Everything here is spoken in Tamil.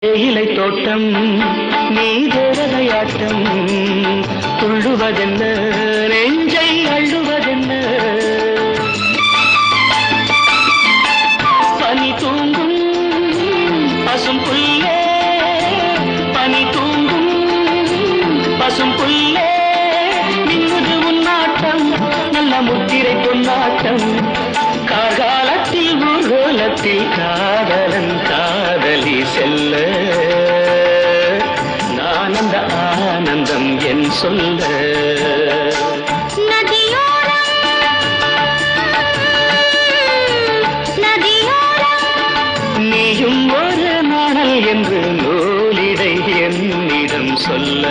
தேயிலை தோட்டம் நீ தேவதையாட்டம் துள்ளுவதென்ன நெஞ்சை அள்ளுவதென்ன பனி தூங்கும் பசும் புல்லே பனி தூங்கும் பசும் புல்லே நின்னுது உன்னாட்டம் நல்ல முத்திரை பொன்னாட்டம் காகாலத்தில் ஊர்வலத்தில் காதலன் காதலி செல்ல நானந்த ஆனந்தம் என் சொல்ல நீயும் ஒரு நாணல் என்று நூலிடை என்னிடம் சொல்ல